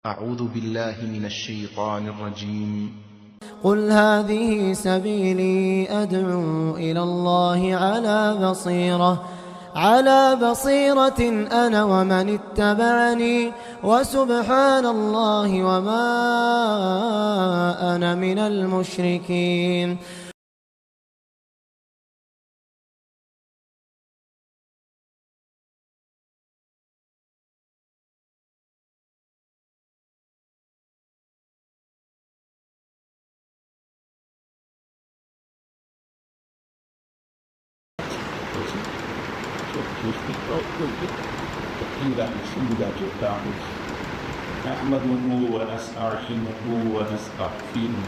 أعوذ بالله من الشيطان الرجيم. قل هذه سبيلي أدعو إلى الله على بصيرة أنا ومن اتبعني وسبحان الله وما أنا من المشركين. نحمده ونستعينه ونستغفره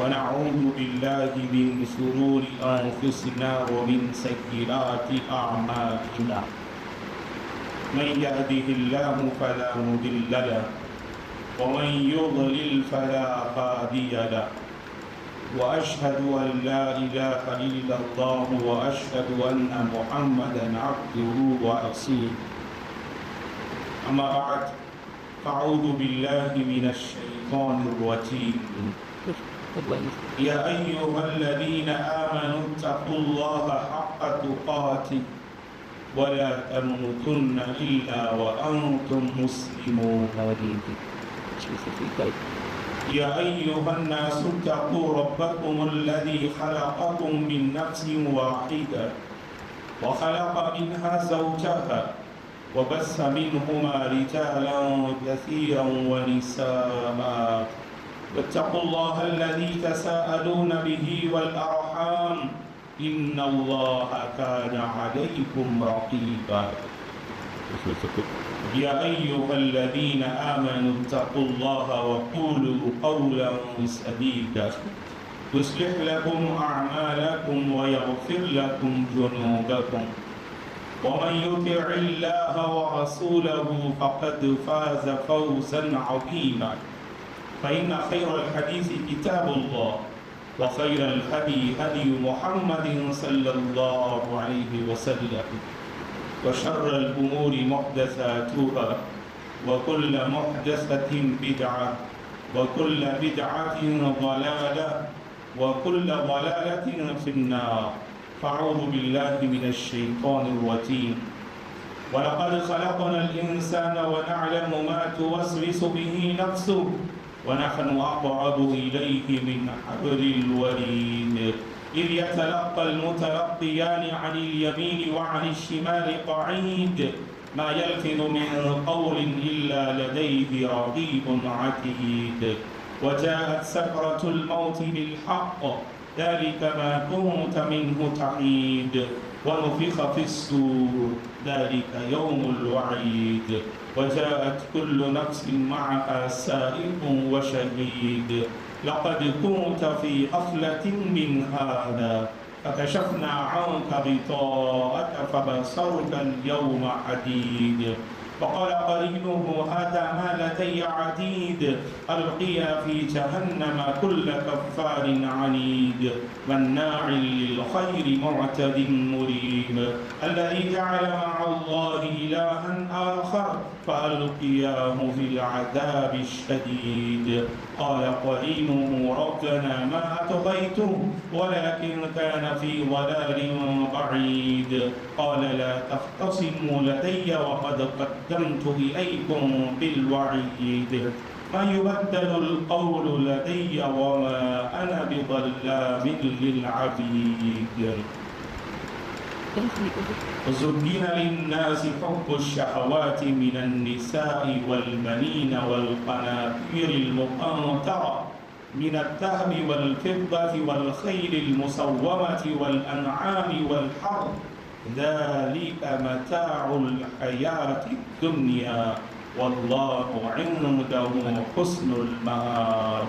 ونعوذ بالله من شرور أنفسنا ومن سيئات أعمالنا. من يهده الله فلا مضل له ومن يضلل فلا هادي له. وأشهد أن لا إله إلا الله وأشهد أن محمدا عبده ورسوله. أما بعد فأعوذ بالله من الشيطان الرجيم. يا أيها الذين آمنوا اتقوا الله حق تقاته ولا تموتن إلا وأنتم مسلمون. يا أيها الناس اتقوا ربكم الذي خلقكم من نفس واحدة وخلق منها زوجها وبث منهما رجالا كثيرا ونساء. واتقوا الله الذي تساءلون به والأرحام إن الله كان عليكم رقيبا. يا أيها الذين آمنوا اتقوا الله وقولوا قولا سديدا يصلح لكم أعمالكم ويغفر لكم ذنوبكم ومن يطع الله ورسوله فقد فاز فوزا عظيما. فإن خير الحديث كتاب الله وخير الهدي هدي محمد صلى الله عليه وسلم وشر الأمور محدثاتها وكل محدثة بدعة وكل بدعة ضلالة وكل ضلالة في النار. فأعوذ بالله من الشيطان الرجيم. ولقد خلقنا الإنسان ونعلم ما توسوس به نفسه ونحن أقرب إليه من حبل الوريد. إذ يتلقى المتلقيان عن اليمين وعن الشمال قعيد ما يلفظ من قول إلا لديه رقيب عتيد. وجاءت سكرة الموت بالحق ذلك ما كنت منه تحيد. ونفخ في الصور ذلك يوم الوعيد. وجاءت كل نفس معها سائق وشهيد. لقد كنت في غفلة من هذا فكشفنا عنك غطاءك فبصرك اليوم حديد. وقال قرينه هذا ما لدي عتيد. ألقيا في جهنم كل كفار عنيد مناع للخير معتد مريب. الذي جعل مع الله إلها آخر فألقياه في العذاب الشديد. قال قرينه ربنا ما أطغيته ولكن كان في ضلال بعيد. قال لا تختصموا لدي وقد قدمت إليكم بالوعيد. ما يبدل القول لدي وما أنا بظلام للعبيد. زين للناس حب الشهوات من النساء والبنين والقناطير المقنطرة من الذهب والفضة والخيل المسومة والأنعام والحرث ذلك متاع الحياة الدنيا والله عنده حسن المآب.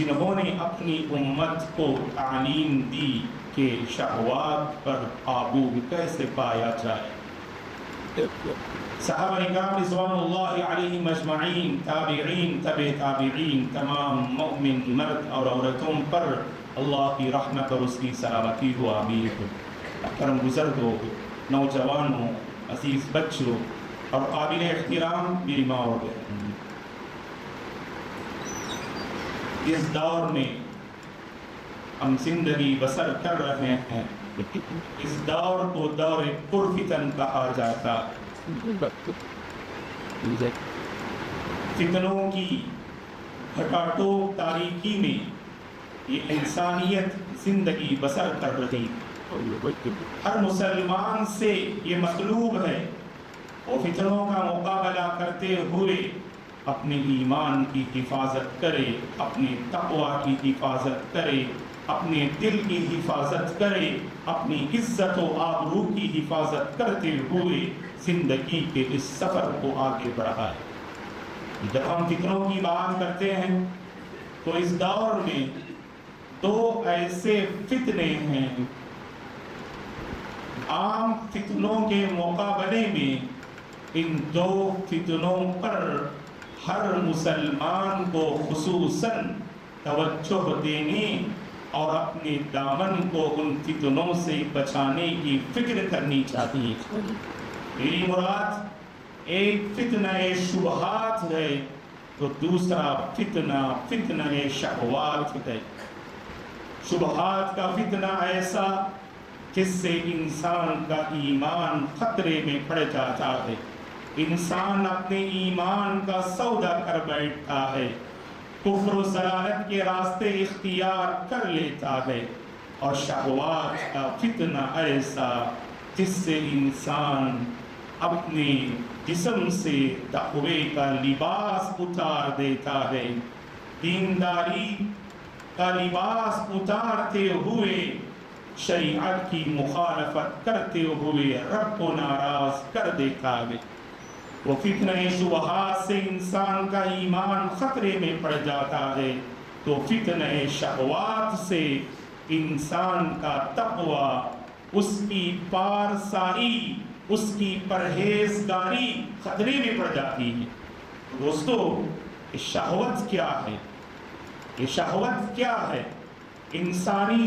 جنہوں نے اپنی امت کو تعلیم دی کہ شہوات پر قابو کیسے پایا جائے۔ صحابہ اکرام رضوان اللہ علیہم اجمعین، تابعین، تابعین، تمام مومن مرد اور عورتوں پر اللہ کی رحمت اور اس کی سلامتی ہو، آمین۔ محترم بزرگوں، نوجوانوں، عزیز بچوں اور قابل احترام میری ماں اور بہن، اس دور میں ہم زندگی بسر کر رہے ہیں، اس دور کو دور پرفتن کہا جاتا ہے۔ فتنوں کی گھٹاٹوپ تاریکی میں یہ انسانیت زندگی بسر کر رہی، ہر مسلمان سے یہ مطلوب ہے وہ فتنوں کا مقابلہ کرتے ہوئے اپنے ایمان کی حفاظت کرے، اپنے تقوی کی حفاظت کرے، اپنے دل کی حفاظت کرے، اپنی عزت و آبرو کی حفاظت کرتے ہوئے زندگی کے اس سفر کو آگے بڑھائے۔ جب ہم فتنوں کی بات کرتے ہیں تو اس دور میں دو ایسے فتنے ہیں، عام فتنوں کے مقابلے میں ان دو فتنوں پر ہر مسلمان کو خصوصاً توجہ دینے اور اپنے دامن کو ان فتنوں سے بچانے کی فکر کرنی چاہیے۔ میری مراد ایک فتنہ شبہات ہے تو دوسرا فتنہ شہوات ہے۔ شبہات کا فتنہ ایسا جس سے انسان کا ایمان خطرے میں پڑ جاتا ہے، انسان اپنے ایمان کا سودا کر بیٹھتا ہے، کفر و ضلالت کے راستے اختیار کر لیتا ہے، اور شہوات کا فتنہ ایسا جس سے انسان اپنے جسم سے تقوی کا لباس اتار دیتا ہے، دینداری کا لباس اتارتے ہوئے شریعت کی مخالفت کرتے ہوئے رب کو ناراض کر دیتا ہے۔ وہ فتنہ شبہات سے انسان کا ایمان خطرے میں پڑ جاتا ہے، تو فتنہ شہوات سے انسان کا تقوی، اس کی پارسائی، اس کی پرہیزگاری خطرے میں پڑ جاتی ہے۔ دوستو، یہ شہوت کیا ہے؟ یہ شہوت کیا ہے؟ انسانی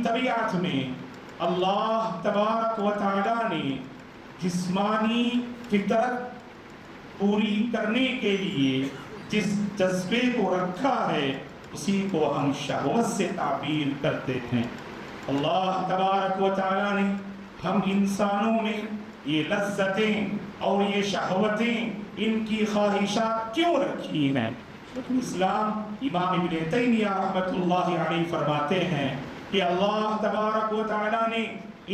طبیعت میں اللہ تبارک و تعالی نے جسمانی فطرت پوری کرنے کے لیے جس جذبے کو رکھا ہے اسی کو ہم شہوت سے تعبیر کرتے ہیں۔ اللہ تبارک و تعالی نے ہم انسانوں میں یہ لذتیں اور یہ شہوتیں، ان کی خواہشات کیوں رکھی ہیں؟ اسلام امام ابن تیمیہ رحمۃ اللہ علیہ فرماتے ہیں کہ اللہ تبارک و تعالیٰ نے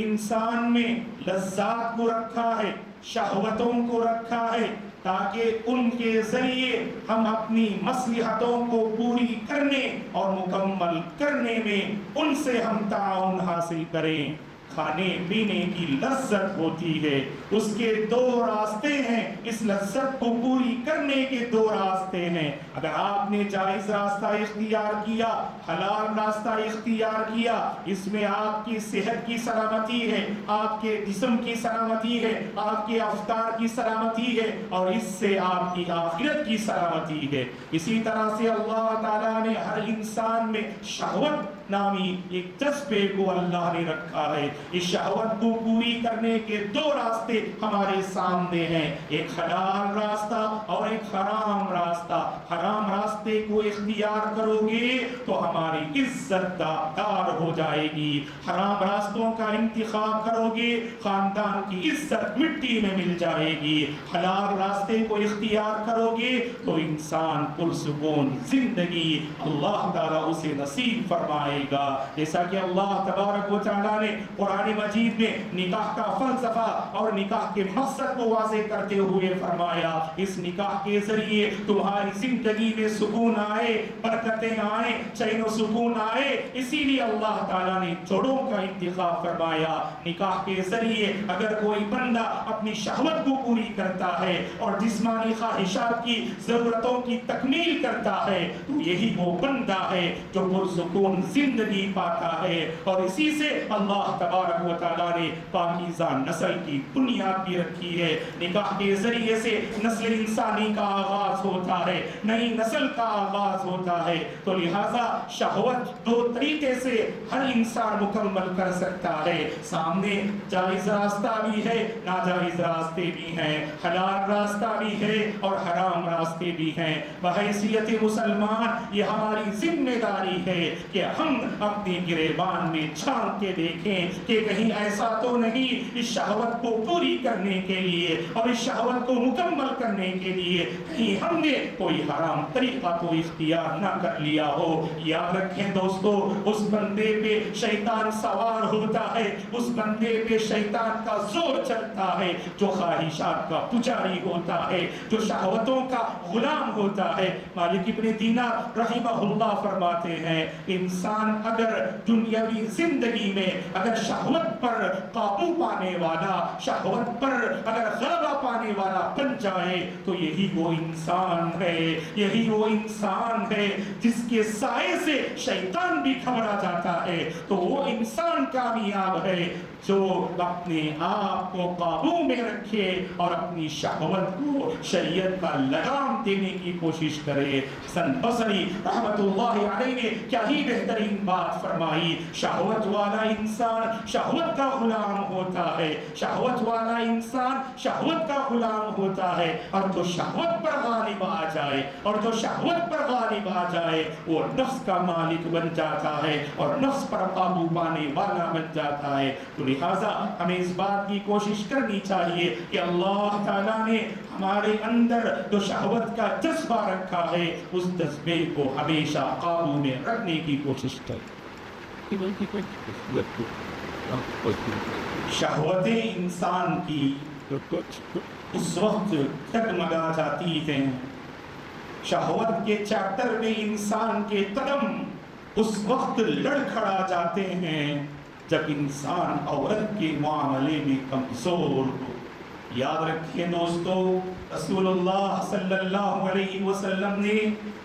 انسان میں لذات کو رکھا ہے، شہوتوں کو رکھا ہے، تاکہ ان کے ذریعے ہم اپنی مصلحتوں کو پوری کرنے اور مکمل کرنے میں ان سے ہم تعاون حاصل کریں۔ کھانے پینے کی لذت ہوتی ہے، اس کے دو راستے ہیں، اس لذت کو پوری کرنے کے دو راستے ہیں۔ اگر آپ نے جائز راستہ اختیار کیا، حلال راستہ اختیار کیا، اس میں آپ کی صحت کی سلامتی ہے، آپ کے جسم کی سلامتی ہے، آپ کے افکار کی سلامتی ہے، اور اس سے آپ کی آخرت کی سلامتی ہے۔ اسی طرح سے اللہ تعالیٰ نے ہر انسان میں شہوت نامی ایک جذبے کو اللہ نے رکھا ہے۔ اس شہوت کو پوری کرنے کے دو راستے ہمارے سامنے ہیں، ایک حلال راستہ اور ایک حرام راستہ۔ حرام راستے کو اختیار کرو گے تو ہماری عزت دار ہو جائے گی، حرام راستوں کا انتخاب کرو گے خاندان کی عزت مٹی میں مل جائے گی، حلال راستے کو اختیار کرو گے تو انسان پرسکون زندگی اللہ تعالیٰ اسے نصیب فرمائے گا۔ جیسا کہ اللہ تبارک و تعالیٰ نے قرآن قرآن مجید میں نکاح کا فلسفہ اور نکاح کے مقصد کو واضح کرتے ہوئے فرمایا اس نکاح کے ذریعے تمہاری زندگی میں سکون آئے، برکتیں آئیں، چین و سکون آئے۔ اسی لیے اللہ تعالیٰ نے جوڑوں کا انتخاب فرمایا۔ نکاح کے ذریعے اگر کوئی بندہ اپنی شہوت کو پوری کرتا ہے اور جسمانی خواہشات کی ضرورتوں کی تکمیل کرتا ہے تو یہی وہ بندہ ہے جو پرسکون زندگی پاتا ہے، اور اسی سے اللہ تبارک و تعالیٰ نے پاکیزہ نسل کی بنیاد بھی رکھی ہے۔ نکاح کے ذریعے سے نسل انسانی کا آغاز ہوتا ہے، نئی نسل کا آغاز ہوتا ہے۔ تو لہٰذا شہوت دو طریقے سے ہر انسان مکمل کر سکتا ہے۔ سامنے جائز راستہ بھی ہے، ناجائز راستے بھی ہیں، حلال راستہ بھی ہے اور حرام راستے بھی ہیں۔ بحیثیت مسلمان یہ ہماری ذمہ داری ہے کہ ہم اپنے گریبان میں جھانک کے دیکھیں کہ کہیں ایسا تو نہیں اس شہوت کو پوری کرنے کے لیے اور اس شہوت کو مکمل کرنے کے لیے کہیں ہم نے کوئی حرام طریقہ تو اختیار نہ کر لیا ہو۔ یاد رکھیں دوستو، اس بندے پہ شیطان سوار ہوتا ہے، اس بندے پہ شیطان کا زور چلتا ہے جو خواہشات کا پجاری ہوتا ہے، جو شہوتوں کا غلام ہوتا ہے۔ مالک ابن دینار رحمہ اللہ فرماتے ہیں انسان اگر دنیاوی زندگی میں اگر شہوت پر قابو پانے والا، شہوت پر اگر غلبہ پانے والا بن جائے تو یہی وہ انسان ہے، یہی وہ انسان ہے جس کے سائے سے شیطان بھی گھبرا جاتا ہے۔ تو وہ انسان کامیاب ہے جو اپنے آپ کو قابو میں رکھے اور اپنی شہوت کو شریعت کا لگام دینے کی کوشش کرے۔ حسن بصری رحمت اللہ علیہ نے کیا ہی بہترین بات فرمائی، شہوت والا انسان شہوت کا غلام ہوتا ہے، شہوت والا انسان شہوت کا غلام ہوتا ہے، اور جو شہوت پر غالب آ جائے اور جو شہوت پر غالب آ جائے وہ نفس کا مالک بن جاتا ہے اور نفس پر قابو پانے والا بن جاتا ہے۔ تو لہٰذا ہمیں اس بات کی کوشش کرنی چاہیے کہ اللہ تعالیٰ نے ہمارے اندر جو شہوت کا جذبہ رکھا ہے اس جذبے کو ہمیشہ قابو میں رکھنے کی کوشش کریں۔ شہوتیں انسان کی اس وقت ڈگمگا جاتی ہیں، شہوت کے چیپٹر میں انسان کے قدم اس وقت لڑکھڑا جاتے ہیں جب انسان عورت کے معاملے میں کمزور ہو۔ یاد رکھیں دوستو، رسول اللہ صلی اللہ علیہ وسلم نے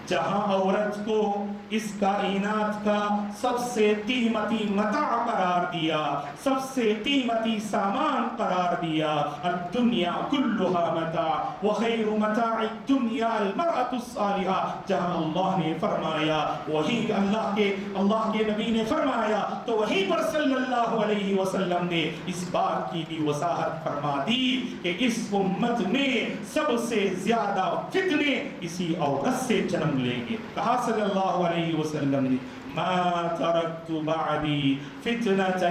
جہاں عورت کو اس کائنات کا سب سے قیمتی متاع قرار دیا، سب سے قیمتی سامان قرار دیا، الدنیا کلھا متاع وخیر متاع الدنیا المرأة الصالحہ، جہاں اللہ نے فرمایا وہی اللہ کے نبی نے فرمایا تو وہیں پر صلی اللہ علیہ وسلم نے اس بات کی بھی وضاحت فرما دی کہ اس امت میں سب سے زیادہ فتنے اسی عورت سے جنم لیں گے۔ کہا صلی اللہ علیہ وسلم نے ما ترکت بعدی فتنة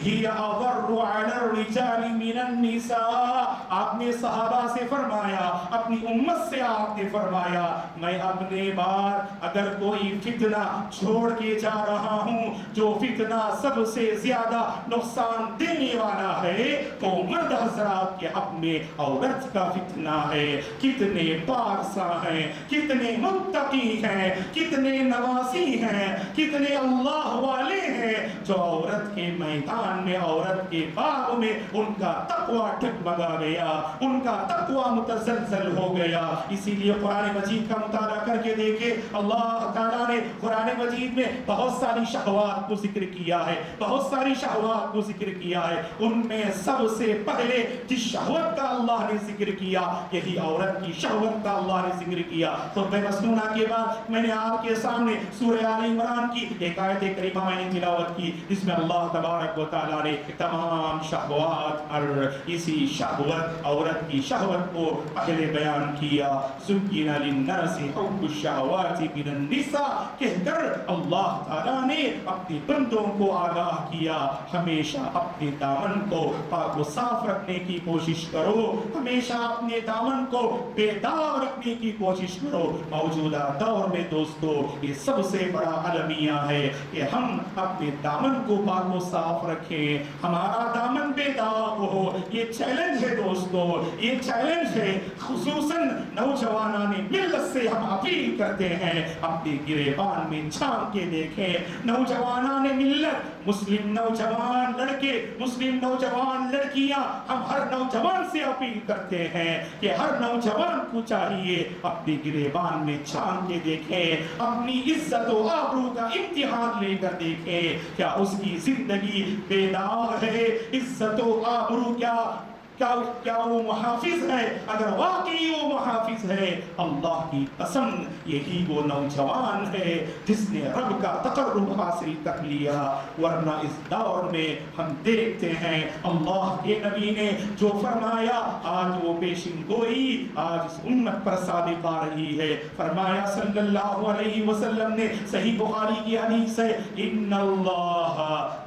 ہی اضر علی الرجال من النساء۔ آپ نے صحابہ سے فرمایا، اپنی امت سے آپ نے فرمایا میں اپنے بعد اگر کوئی فتنہ چھوڑ کے جا رہا ہوں جو فتنہ سب سے زیادہ نقصان دینے والا ہے تو مرد حضرات کے حق میں عورت کا فتنہ ہے۔ کتنے پارسا ہیں، کتنے متقی ہیں، کتنے نواسی ہیں، کتنے اللہ والے ہیں جو عورت کے میدان میں، عورت کے باب میں ان کا تقوی ڈگمگا گیا، ان کا تقوی متزلزل ہو گیا۔ اسی لیے قرآن مجید کا مطالعہ کر کے دیکھیں، اللہ تعالیٰ نے قرآن مجید میں بہت ساری شہوات کو ذکر کیا ہے، بہت ساری شہوات کو ذکر کیا ہے۔ ان میں سب سے پہلے جس شہوت کا اللہ نے ذکر کیا یہی عورت کی شہوت کا اللہ نے ذکر کیا۔ خطبہ مسنونہ کے بعد میں نے آپ کے سامنے سورہ آل عمران کی ایک آیت کریمہ میں نے تلاوت کی جس میں اللہ تبارک و تعالیٰ نے تمام شہوات اور اسی شہوت عورت کی شہوت کو پہلے بیان کیا۔ زُيِّنَ لِلنَّاسِ حُبُّ الشَّهَوَاتِ مِنَ النِّسَاءِ کہہ کر اللہ تعالیٰ نے اپنے بندوں کو آگاہ کیا ہمیشہ اپنے دامن کو پاک و صاف رکھنے کی کوشش کرو, ہمیشہ اپنے دامن کو بیدار رکھنے کی کوشش کرو. موجودہ دور میں دوستو یہ سب سے بڑا المیہ ہے کہ ہم اپنے دامن کو پاک و صاف رکھیں, ہمارا دامن بیدار ہو. یہ چیلنج ہے دوستو, یہ چیلنج ہے. خصوصاً نوجوانان ملت سے ہم اپیل کرتے ہیں, اپنے گریبان میں جھانک کے دیکھیں. نوجوانان ملت, مسلم نوجوان لڑکے, مسلم نوجوان لڑکیاں, ہم ہر نوجوان سے اپیل کرتے ہیں کہ ہر نوجوان کو چاہیے اپنے گریبان میں جھانک کے دیکھیں, اپنی عزت و آبرو کا امتحان لے کر دیکھیں کیا اس کی زندگی بیدار ہے, عزت و آبرو کیا وہ محافظ ہے. اگر واقعی وہ محافظ ہے, اللہ کی قسم یہی وہ نوجوان ہے جس نے رب کا تقرب حاصل کر لیا. ورنہ اس دور میں ہم دیکھتے ہیں اللہ کے نبی نے جو فرمایا آج وہ پیشن گوئی آج اس امت پر صادق آ رہی ہے. فرمایا صلی اللہ علیہ وسلم نے, صحیح بخاری کی حدیث ہے, ان اللہ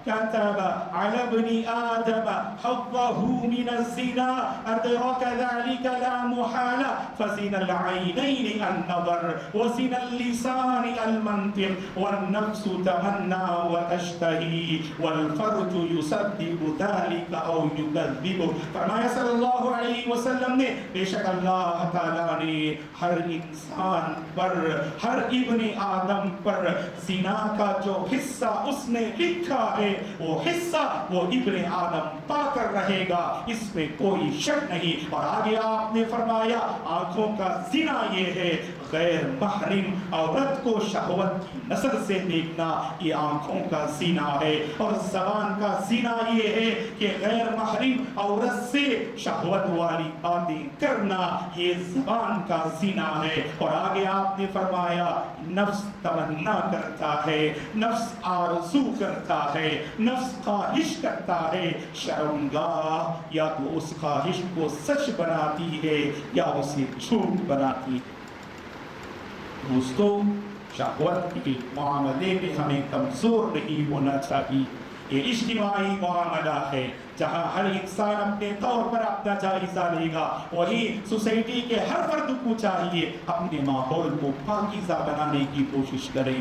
كتب على ابن آدم حظه من الزنا أدرك ذلك لا محالة فزنا العينين النظر وزنا اللسان المنطق والنفس تمنى وتشتهي والفرج يصدق ذلك أو يكذبه. فرمایا صلی اللہ علیہ وسلم نے بے شک اللہ تعالیٰ نے ہر انسان پر, ہر ابن آدم پر زنا کا جو حصہ اس نے لکھا ہے وہ حصہ وہ ابن آدم پا کر رہے گا, اس میں کوئی شک نہیں. اور آگے آپ نے فرمایا آنکھوں کا زنا یہ ہے غیر محرم عورت کو شہوت کی نظر سے دیکھنا, یہ آنکھوں کا زنا ہے. اور زبان کا زنا یہ ہے کہ غیر محرم عورت سے شہوت والی باتیں کرنا, یہ زبان کا زنا ہے. اور آگے آپ نے فرمایا نفس تمنا کرتا ہے, نفس آرزو کرتا ہے, نفس خواہش کرتا ہے, شرمگاہ یا تو اس خواہش کو سچ بناتی ہے یا اسے جھوٹ بناتی ہے. دوستو شہوت کے معاملے میں ہمیں کمزور نہیں ہونا چاہیے. یہ اجتماعی معاملہ ہے جہاں ہر انسان اپنے طور پر اپنا جائزہ لے گا. وہی سوسائٹی کے ہر فرد کو چاہیے اپنے ماحول کو پاکیزہ بنانے کی کوشش کریں.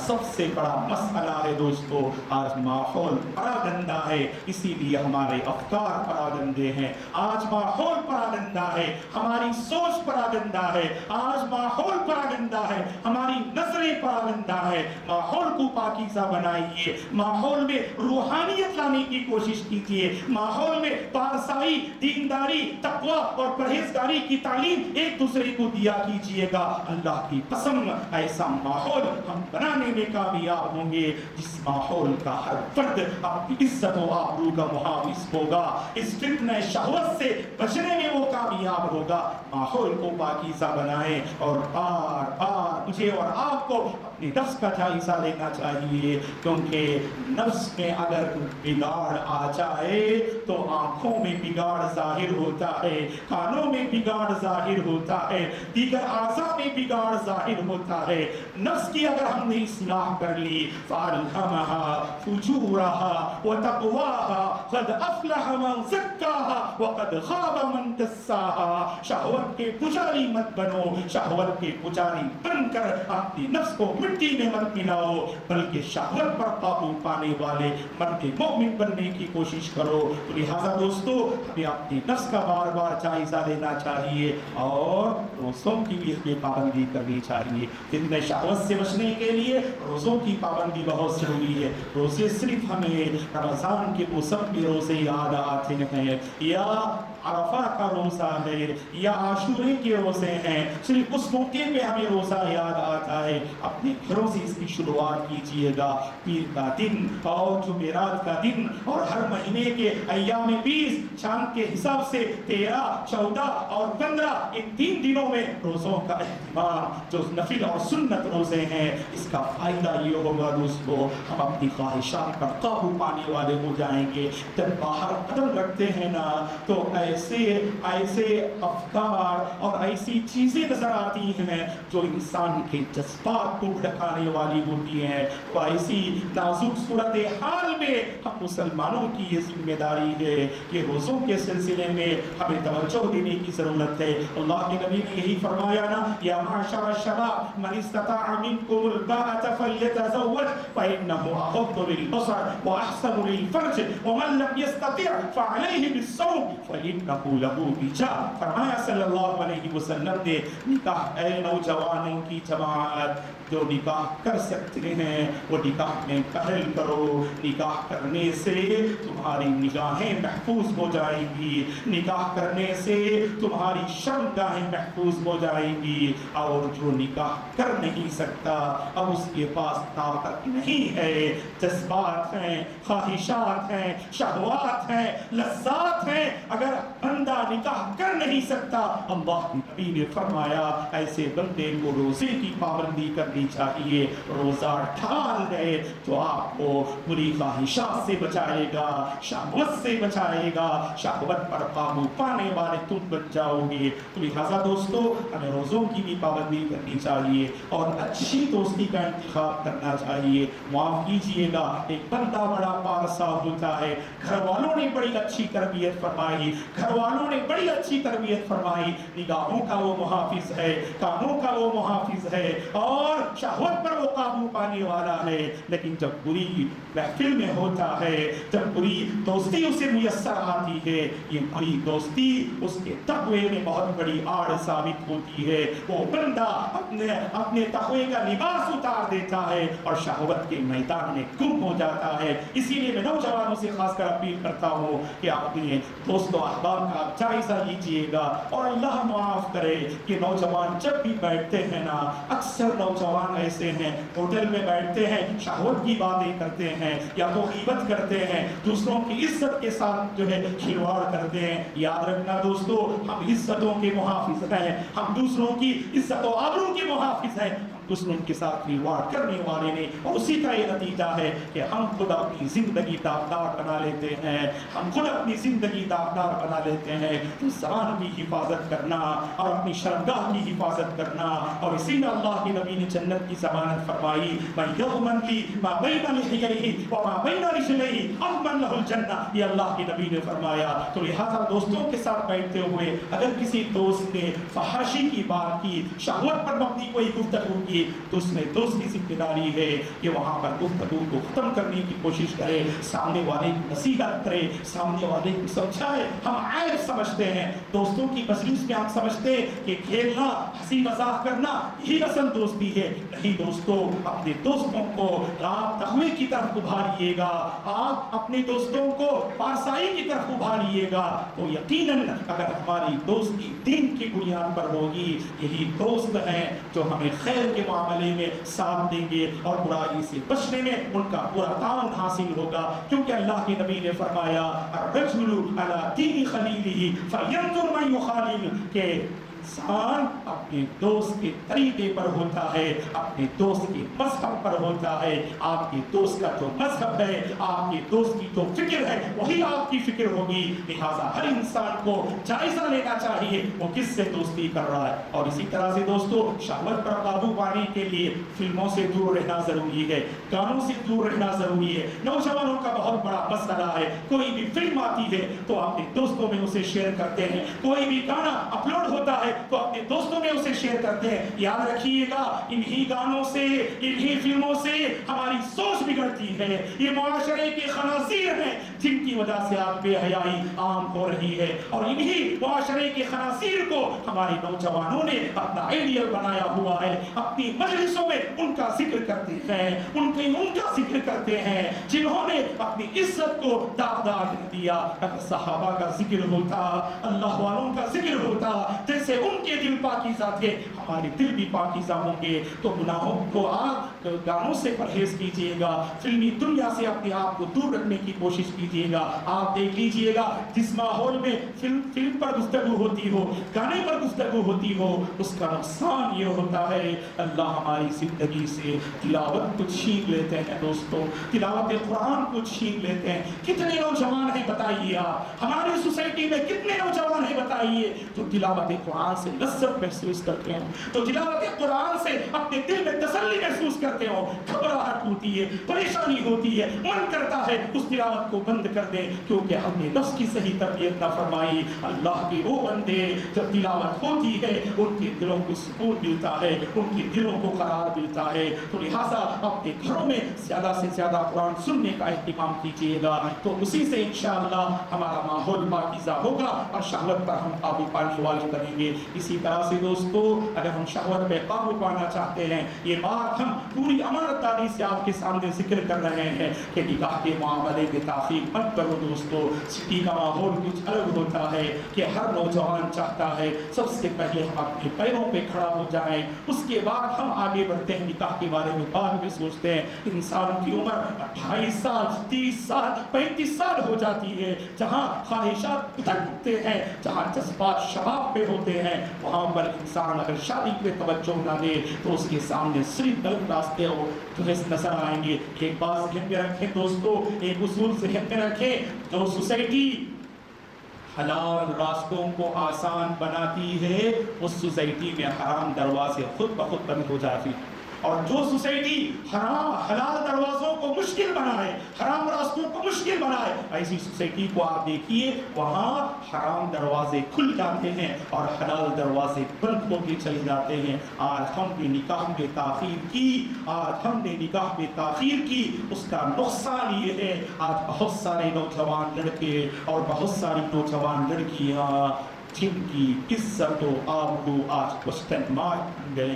سب سے بڑا مسئلہ ہے دوستو آج ماحول بڑا گندا ہے, اسی لیے ہمارے افکار بڑا گندے ہیں. آج ماحول بڑا گندا ہے, ہماری سوچ بڑا گندا ہے. آج ماحول بڑا گندا ہے, ہماری نظریں بڑا گندا ہے. ماحول کو پاکیزہ بنائیے, ماحول میں روحانیت لانے کی کوشش کیجیے, ماحول میں پارسائی, دینداری, تقوی اور پرہیزگاری کی تعلیم ایک دوسرے کو دیا کیجیے گا. اللہ کی قسم ایسا ماحول ہم بنانے میں کامیاب ہوں گے جس ماحول کا ہر فرد اپنی عزت و آبرو کا محافظ ہوگا, اس فتنہ شہوت سے بچنے میں وہ کامیاب ہوگا. ماحول کو پاکیزہ بنائیں اور بار بار مجھے اور آپ کو اپنے نفس کا جائزہ لینا چاہیے, کیونکہ نفس میں اگر بگاڑ آ جائے تو آنکھوں میں بگاڑ ظاہر ہوتا ہے, کانوں میں بگاڑ ظاہر ہوتا ہے, دیگر اعضاء میں بگاڑ ظاہر ہوتا ہے. نفس کی اگر ہم نے اصلاح کر لی فَأَلْهَمَهَا فُجُورَهَا وَتَقْوَاهَا قَدْ أَفْلَحَ مَنْ زَكَّاهَا وَقَدْ خَابَ مَنْ دَسَّاهَا. شہوت کے پجاری مت بنو, شہوت کے پجاری بن کر اپنی نفس کو مٹی میں مت ملاؤ, بلکہ شہوت پر قابو پانے والے مرد مومن بننے کی کوشش کرو. لہذا دوستو ہمیں اپنی نفس کا بار بار جائزہ لینا چاہیے اور روزوں کی بھی پابندی کرنی چاہیے. فتنہ شہوت سے بچنے کے لیے روزوں کی پابندی بہت ضروری ہے. روزے صرف ہمیں رمضان کے موسم کے روزے یاد آتے ہیں, یا عرفہ کا روزہ ہے, یا عاشورے کے روزے ہیں, صرف اس موقع پہ ہمیں روزہ یاد آتا ہے. اپنے گھروں سے اس کی شروعات کیجیے گا. پیر کا دن اور جمعرات کا دن اور ہر مہینے کے ایام 20 چاند کے حساب سے 13, 14 اور 15 ان 3 دنوں میں روزوں کا اہتمام, جو نفل اور سنت روزے ہیں, اس کا فائدہ یہ ہوگا دوستو ہم اپنی خواہشات پر قابو پانے والے ہو جائیں گے. جب باہر قدم رکھتے ہیں نا تو ایسے افکار اور ایسی چیزیں نظر آتی ہیں جو انسان کے جذبات کو بھڑکانے والی ہوتی ہیں. وہ ایسی نازک صورت حال اصل میں ہم مسلمانوں کی یہ ذمہ داری ہے کہ روزوں کے سلسلے میں ہمیں توجہ دینے کی ضرورت ہے. اللہ کے نبی نے یہی فرمایا نا, یا معشر الشباب من استطاع منکم الباءة فلیتزوج فإنه اغض للبصر واحسن للفرج ومن لم يستطع فعليه بالصوم فإنه له وجاء. فرمایا صلی اللہ علیہ وسلم نے, نکاح اے نوجوانوں کی جماعت, جو نکاح کر سکتے ہیں وہ نکاح میں پہل کرو. نکاح کرنے سے تمہاری نگاہیں محفوظ ہو جائیں گی, نکاح کرنے سے تمہاری شرمگاہیں محفوظ ہو جائیں گی. اور جو نکاح کر نہیں سکتا, اب اس کے پاس طاقت نہیں ہے, جذبات ہیں, خواہشات ہیں, شہوات ہیں, لذات ہیں, اگر بندہ نکاح کر نہیں سکتا, اللہ کے نبی نے فرمایا ایسے بندے کو روزے کی پابندی کرنی چاہیے. روزہ ڈھال دے تو آپ کو بری خواہشات سے بچائے گا, شہوت سے بچائے گا, شہوت پر قابو پانے والے تم بن جاؤ گے. تو لہٰذا دوستو ہمیں روزوں کی بھی پابندی کرنی چاہیے اور اچھی دوستی کا انتخاب کرنا چاہیے. معاف کیجیے گا, ایک بندہ بڑا پارسا ہوتا ہے, گھر والوں نے بڑی اچھی تربیت فرمائی, گھر والوں نے بڑی اچھی تربیت فرمائی, نگاہوں کا وہ محافظ ہے, کانوں کا وہ محافظ ہے اور شہوت پر وہ قابو پانے والا ہے. لیکن جب بری محفل میں ہوتا ہے, جب بری دوستی اسے میسر آتی ہے, یہ بری دوستی اس کے تقوی میں بہت بڑی آڑ ثابت ہوتی ہے. وہ بندہ اپنے تقوی کا لباس اتار دیتا ہے اور شہوت کے میدان میں گم ہو جاتا ہے. اسی لیے میں نوجوانوں سے خاص کر اپیل کرتا ہوں کہ آپ اپنے دوست و احباب کا جائزہ لیجیے گا. اور اللہ معاف کرے کہ نوجوان جب بھی بیٹھتے ہیں نا, اکثر نوجوان ایسے ہیں ہوٹل میں بیٹھتے ہیں, شہوت کی باتیں کرتے ہیں یا تو غیبت کرتے ہیں, دوسروں کی عزت کے ساتھ جو ہے کھلواڑ کرتے ہیں. یاد رکھنا دوستو, ہم عزتوں کے محافظ ہیں, ہم دوسروں کی عزت و آبرو کے محافظ ہیں. دوسروں کے ساتھ کھلواڑ کرنے والے نے, اور اسی کا یہ نتیجہ ہے کہ ہم خود اپنی زندگی داغدار بنا لیتے ہیں, ہم خود اپنی زندگی داغدار بنا لیتے ہیں. تو زبان کی حفاظت کرنا اور اپنی شرمگاہ کی حفاظت کرنا, اور اسی میں اللہ کے نبی نے جنت کی ضمانت فرمائی, من یضمن لی ما بین لحییہ وما بین رجلیہ اضمن لہ الجنہ. یہ اللہ کے نبی نے فرمایا. تو لہذا دوستوں کے ساتھ بیٹھتے ہوئے اگر کسی دوست نے فحاشی کی بات کی, شہوت پر مبنی کوئی گفتگو کی, تو اس میں دوست کی ذمہ داری ہے کہ وہاں پر گفتگو کو ختم کرنے کی کوشش کرے, سامنے والے کی نصیحت کرے, سامنے والے کو سمجھائے. ہم عیب سمجھتے ہیں دوستوں کی مجلس میں, ہم سمجھتے ہیں کہ کھیلنا, ہنسی مذاق کرنا یہی اصل دوستی ہے. نہیں دوستو, اپنے دوستوں کو آپ تقوی کی طرف ابھاریے گا, آپ اپنے دوستوں کو پارسائی کی طرف ابھاریے گا, تو یقیناً اگر ہماری دوستی دین کی بنیاد پر ہوگی, یہی دوست ہیں جو ہمیں خیر کے معاملے میں ساتھ دیں گے اور برائی سے بچنے میں ان کا پورا تعاون حاصل ہوگا. کیونکہ اللہ کے نبی نے فرمایا الرجل علی دین خلیلہ فینظر من یخالل, کہ انسان اپنے دوست کے طریقے پر ہوتا ہے, اپنے دوست کے مذہب پر ہوتا ہے. آپ کے دوست کا جو مذہب ہے, آپ کے دوست کی جو فکر ہے, وہی آپ کی فکر ہوگی. لہٰذا ہر انسان کو جائزہ لینا چاہیے وہ کس سے دوستی کر رہا ہے. اور اسی طرح سے دوستو, شہوت پر قابو پانے کے لیے فلموں سے دور رہنا ضروری ہے, گانوں سے دور رہنا ضروری ہے. نوجوانوں کا بہت بڑا مسئلہ ہے, کوئی بھی فلم آتی ہے تو اپنے دوستوں میں اسے شیئر کرتے ہیں, کوئی بھی گانا اپلوڈ ہوتا ہے تو اپنے دوستوں میں اسے شیئر کرتے ہیں. یاد رکھیے گا, انہی گانوں سے, انہی فلموں سے ہماری سوچ بگڑتی ہے. یہ معاشرے کے خنازیر ہیں جن کی وجہ سے آج بے حیائی عام ہو رہی ہے, اور انہی معاشرے کے خنازیر کو ہمارے نوجوانوں نے اپنا آئیڈیل بنایا ہوا ہے. اپنی مجلسوں میں ان کا ذکر کرتے ہیں, ان کا ذکر کرتے ہیں جنہوں نے اپنی عزت کو داغدار کر دیا. اگر صحابہ کا ذکر ہوتا, اللہ والوں کا ذکر ہوتا, جیسے ان کے دل پاکیزہ تھے, ہمارے دل بھی پاکیزہ ہوں گے. تو گناہوں کو, آپ گانوں سے پرہیز کیجیے گا, فلمی دنیا سے اپنے آپ کو دور رکھنے کی کوشش کیجیے گا. آپ دیکھ لیجیے گا, جس ماحول میں فلم پر گفتگو ہوتی ہو, گانے پر گفتگو ہوتی ہو, اس کا نقصان یہ ہوتا ہے اللہ ہماری زندگی سے تلاوت کو چھین لیتے ہیں. دوستو, تلاوت قرآن کو چھین لیتے ہیں. کتنے نوجوان ہیں بتائیے آپ, ہماری سوسائٹی میں کتنے نوجوان ہیں بتائیے جو تلاوت قرآن سے لذت محسوس کرتے ہیں, تو تلاوت قرآن سے اپنے دل میں تسلی محسوس کرتے ہو, گھبراہٹ ہوتی ہے, پریشانی ہوتی ہے, من کرتا ہے اس تلاوت کو بند کر دیں, کیونکہ ہم نے نفس کی صحیح تربیت نہ فرمائی. اللہ کے وہ بندے جب تلاوت ہوتی ہے ان کے دلوں کو سکون ملتا ہے, ان کے دلوں کو قرار ملتا ہے. تو لہٰذا اپنے گھروں میں زیادہ سے زیادہ قرآن سننے کا اہتمام کیجیے گا, تو اسی سے انشاءاللہ ہمارا ماحول پاکیزہ ہوگا اور شہوت پر ہم قابو پانے والے بنیں گے. اسی طرح سے دوستو, اگر ہم شہوت پہ قابو پانا چاہتے ہیں, یہ بات ہم پوری امانتداری سے آپ کے سامنے ذکر کر رہے ہیں کہ نکاح کے معاملے میں تاخیر مت کرو دوستو. سٹی کا ماحول کچھ الگ ہوتا ہے کہ ہر نوجوان چاہتا ہے سب سے پہلے ہم اپنے پیروں پہ کھڑا ہو جائیں, اس کے بعد ہم آگے بڑھتے ہیں. نکاح کے بارے میں بعد میں سوچتے ہیں. انسان کی عمر 28 سال 30 سال 35 سال ہو جاتی ہے, جہاں خواہشات اترتے ہیں, جہاں جذبات شباب پہ ہوتے ہیں, وہاں پر انسان اگر شادی پہ توجہ نہ دے تو اس کے سامنے صرف غلط راستے ہو نظر آئیں گے. ایک بات ذہن میں رکھیں دوستو, ایک اصول ذہن میں رکھیں, جو سوسائٹی حلال راستوں کو آسان بناتی ہے اس سوسائٹی میں حرام دروازے خود بخود بند ہو جاتی, اور جو سوسائٹی حلال دروازوں کو مشکل بنائے, حرام راستوں کو مشکل بنائے, ایسی سوسائٹی کو آپ دیکھیے وہاں حرام دروازے کھل جاتے ہیں اور حلال دروازے بند ہو کے چلے جاتے ہیں. آج ہم نے نکاح میں تاخیر کی, اس کا نقصان یہ ہے آج بہت سارے نوجوان لڑکے اور بہت ساری نوجوان لڑکیاں جن کی عزت و آبرو آج کوسچن مارک بن گئے,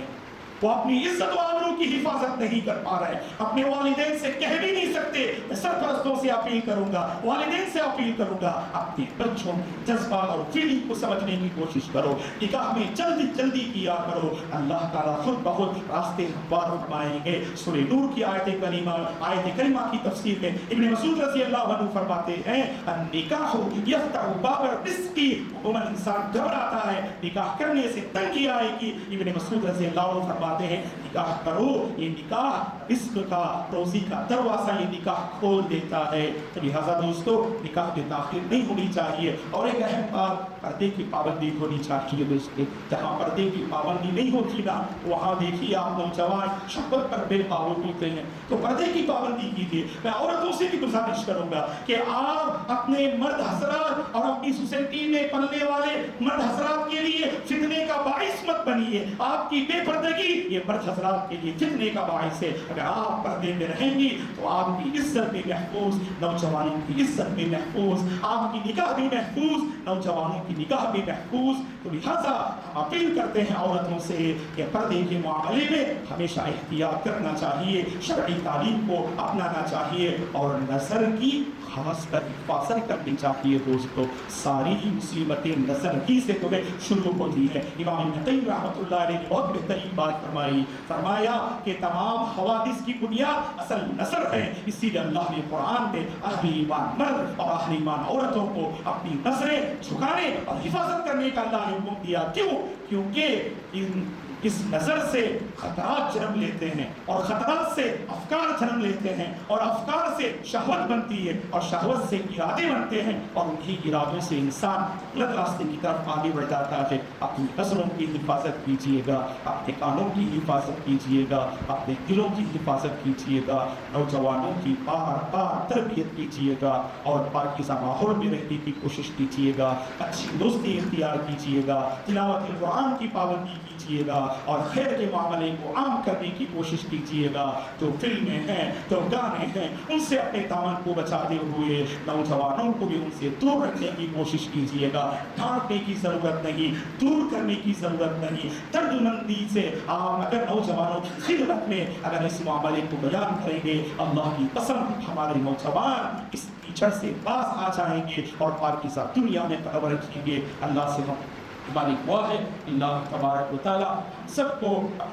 وہ اپنی عزت و آبرو کی حفاظت نہیں کر پا رہے. اپنے والدین سے کہہ بھی نہیں سکتے. میں سرپرستوں سے اپیل کروں گا, والدین سے اپیل کروں گا, اپنے بچوں جذبات اور فیلنگ کو سمجھنے کی کوشش کرو. نکاح میں جلدی کیا کرو. اللہ تعالیٰ خود بخود راستے ہموار فرمائیں گے. سورہ نور کی آیت کریمہ کی تفسیر میں ابن مسعود رضی اللہ عنہ فرماتے ہیں, النکاح یفتح باب الرزق. عموماً انسان گھبراتا ہے, نکاح کرنے سے تنگی آئے گی. ابن مسعود رضی اللہ عنہ فرماتے ہیں نکاح کرو, یہ نکاح رزق کا, روزی کا دروازہ یہ نکاح کھول دیتا ہے. تو لہٰذا دوستو نکاح میں تاخیر نہیں ہونی چاہیے. اور ایک اہم بات, پردے کی پابندی ہونی چاہیے دوستو. جہاں پردے کی پابندی نہیں ہوتی نا وہاں دیکھیے آپ نوجوان شہوت پر بے قابو ہوتے ہیں. تو پردے کی پابندی کیجیے. میں عورتوں سے بھی گزارش کروں گا کہ آپ اپنے مرد حضرات اور اپنی سوسائٹی میں پلنے والے مرد حضرات کے لیے فتنے کا باعث مت بنیے. آپ کی بے پردگی یہ مرد حضرات کے لیے فتنے کا باعث ہے. اگر آپ پردے میں رہیں گی تو آپ کی عزت بھی محفوظ, نوجوانوں کی عزت بھی محفوظ, آپ کی نکاح بھی محفوظ, نوجوانوں کی نکاح بھی محفوظ. تو لہٰذا اپیل کرتے ہیں عورتوں سے کہ پردے کے معاملے میں ہمیشہ احتیاط کرنا چاہیے, شرعی تعلیم کو اپنانا چاہیے اور نظر کی خاص کر حفاظت کرنی چاہیے. دوستو ساری ہی مصیبتیں نظر ہی سے تمہیں شروع ہوتی ہے. امام ابن قیم رحمۃ اللہ علیہ نے بہت بہترین بات فرمایا کہ تمام حوادث کی بنیاد اصل نظر ہے. اسی لیے اللہ نے قرآن میں اہل ایمان مرد اور اہل ایمان عورتوں کو اپنی نظریں جھکانے اور حفاظت کرنے کا اللہ نے حکم دیا. کیونکہ اس نظر سے خطرات جنم لیتے ہیں اور خطرات سے افکار جنم لیتے ہیں اور افکار سے شہوت بنتی ہے اور شہوت سے ارادے بنتے ہیں اور انہی ارادوں سے انسان غلط راستے کی طرف آگے بڑھ جاتا ہے. اپنی نظروں کی حفاظت کیجیے گا, اپنے کانوں کی حفاظت کیجیے گا, اپنے دلوں کی حفاظت کیجیے گا, نوجوانوں کی بار تربیت کیجیے گا اور پاکیزہ ماحول میں رہنے کی کوشش کیجیے گا. اچھی دوستی اختیار کیجیے گا, تلاوت قرآن کی پابندی کیجیے گا اور خیر کے معاملے کو عام کرنے کی کوشش کیجیے گا. جو فلمیں ہیں, جو گانے ہیں, ان سے اپنے دامن کو بچاتے ہوئے نوجوانوں کو بھی ان سے دور رکھنے کی کوشش کیجیے گا. ڈانٹنے کی ضرورت نہیں, دور کرنے کی ضرورت نہیں. درد مندی سے آپ اگر نوجوانوں کی خدمت میں اگر اس معاملے کو بیان کریں گے, اللہ کی قسم ہمارے نوجوان اس کیچڑ سے باز آ جائیں گے اور پاکیزہ دنیا میں پرورش کریں گے. اللہ سے ہماری دعا ہے اللہ تبارک و تعالیٰ سب کو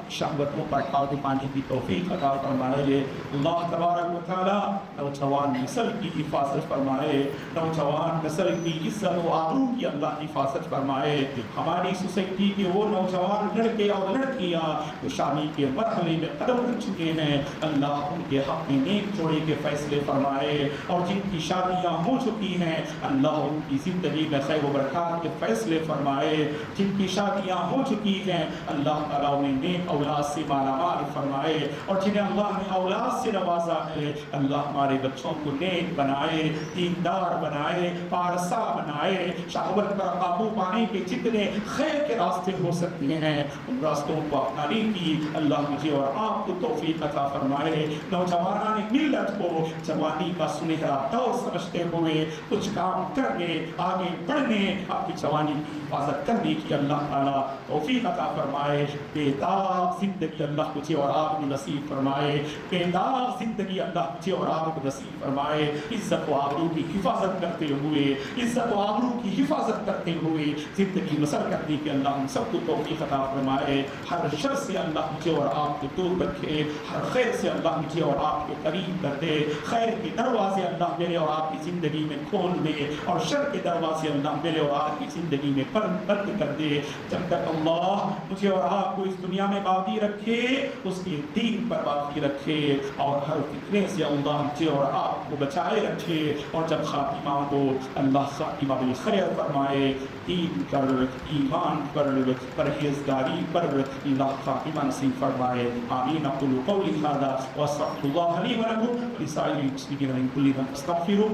شہوتوں پر قابو پانے کی توفیق عطا فرمائے. اللہ تبارک و تعالیٰ نوجوان نسل کی حفاظت فرمائے, نوجوان نسل کی عزت و آبرو کی اللہ حفاظت فرمائے. ہماری سوسائٹی کے وہ نوجوان لڑکے اور لڑکیاں جو شادی کے مرحلے میں قدم رکھ چکے ہیں, اللہ ان کے حق میں نیک جوڑے کے فیصلے فرمائے, اور جن کی شادیاں ہو چکی ہیں اللہ ان کی زندگی میں خیر و برکات کے فیصلے فرمائے. جن کی شادیاں ہو چکی ہیں اللہ تعالیٰ انہیں نیک اولاد سے مالا مال فرمائے، اور جنہیں اللہ نے اولاد سے نوازا ہے اللہ ہمارے بچوں کو نیک بنائے، دیندار بنائے، پارسا بنائے، شہوت پر قابو پانے کے جتنے خیر کے راستے ہو سکتے ہیں ان راستوں کو اپنانے کی اللہ مجھے اور آپ کو توفیق عطا فرمائے۔ نوجوانان ملت کو جوانی کا سنہرا دور سمجھتے ہوئے کچھ کام کرنے، آگے بڑھنے، آپ کی جوانی کی حفاظت کرنے کی اللہ تعالیٰ توفیق عطا فرمائے۔ بے داغ زندگی اللہ مجھے اور آپ کو نصیب فرمائے، بے داغ زندگی اللہ مجھے اور آپ کو نصیب فرمائے۔ عزت و آبرو کی حفاظت کرتے ہوئے، عزت و آبرو کی حفاظت کرتے ہوئے زندگی بسر کرنے کی اللہ ہم سب کو توفیق عطا فرمائے۔ ہر شر سے اللہ مجھے اور آپ کو دور رکھے، ہر خیر سے اللہ مجھے اور آپ کو قریب کر دے، خیر کے دروازے اللہ میرے اور آپ کی زندگی میں کھول دے، اور شر کے دروازے اللہ میرے اور آپ کی زندگی میں بند کر دے۔ جب تک اللہ مجھے اور آپ کو اس دنیا میں باقی رکھے اس کے دین پر باقی رکھے، اور ہر فتنے سے اللہ مجھے اور آپ کو بچائے رکھے، اور جب خاتمہ کو اللہ خاتمہ بالخیر فرمائے، دین پر، ایمان پر، پرہیزگاری پر اللہ خاتمہ نصیب فرمائے۔ آمین۔ اقول قولی ھذا واستغفر اللہ لی ولکم ولسائر المسلمین من کل ذنب فاستغفروہ۔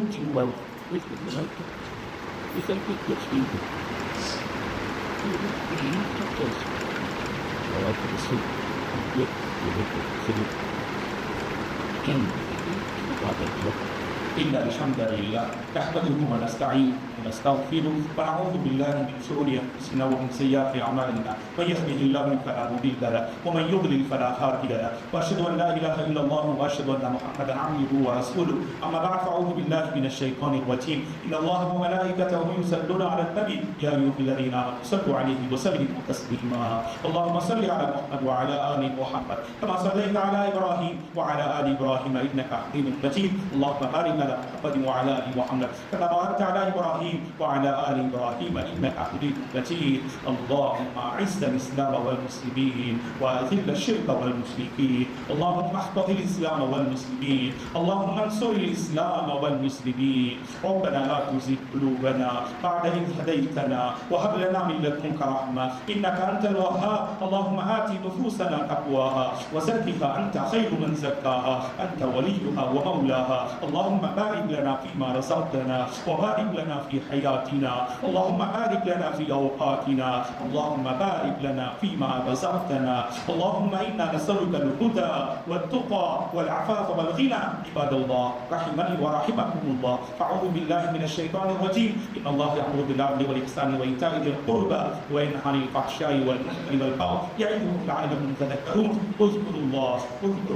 إن الحمد لله نحمده ونستعينه ونستغفره ونعوذ بالله من شرور أنفسنا ومن سيئات أعمالنا، من يهده الله فلا مضل له ومن يضلل فلا هادي له، وأشهد أن لا إله إلا الله وأشهد أن محمدا عبده ورسوله، أما بعد فأعوذ بالله من الشيطان الرجيم، إن الله وملائكته يصلون على النبي يا أيها الذين آمنوا صلوا عليه وسلموا تسليما، اللهم صل على محمد وعلى آل محمد كما صليت على إبراهيم وعلى آل إبراهيم إنك حميد مجيد، اللهم بارك على محمد وعلى آل محمد كما باركت على إبراهيم وعلى آل إبراهيم إنك حميد مجيد، اللهم أعز الإسلام والمسلمين وأذل الشرك والمشركين، اللهم احفظ الإسلام والمسلمين، اللهم انصر الإسلام والمسلمين، ربنا لا تزغ قلوبنا بعد إذ هديتنا وهب لنا من لدنك رحمة إنك أنت الوهاب، اللهم آت نفوسنا تقواها وزكها أنت خير من زكاها أنت وليها ومولاها، اللهم بارك لنا فيما رزقتنا وبارك لنا في حياتنا، اللهم بارك لنا في أوقاتنا، اللهم بارك لنا فيما رزقتنا، اللهم إنا نسألك الهدى والتقى والعفاف والغنى، عباد الله رحمني ورحمكم الله، فأعوذ بالله من الشيطان الرجيم، إن الله يأمر بالعدل والإحسان وإيتاء ذي القربى وينهى عن الفحشاء والمنكر والبغي يعظكم لعلكم تذكرون، اذكروا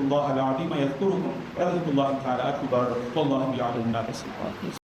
الله العظيم يذكركم، وذكر الله تعالى أكبر، والله يعلم ما تصنعون.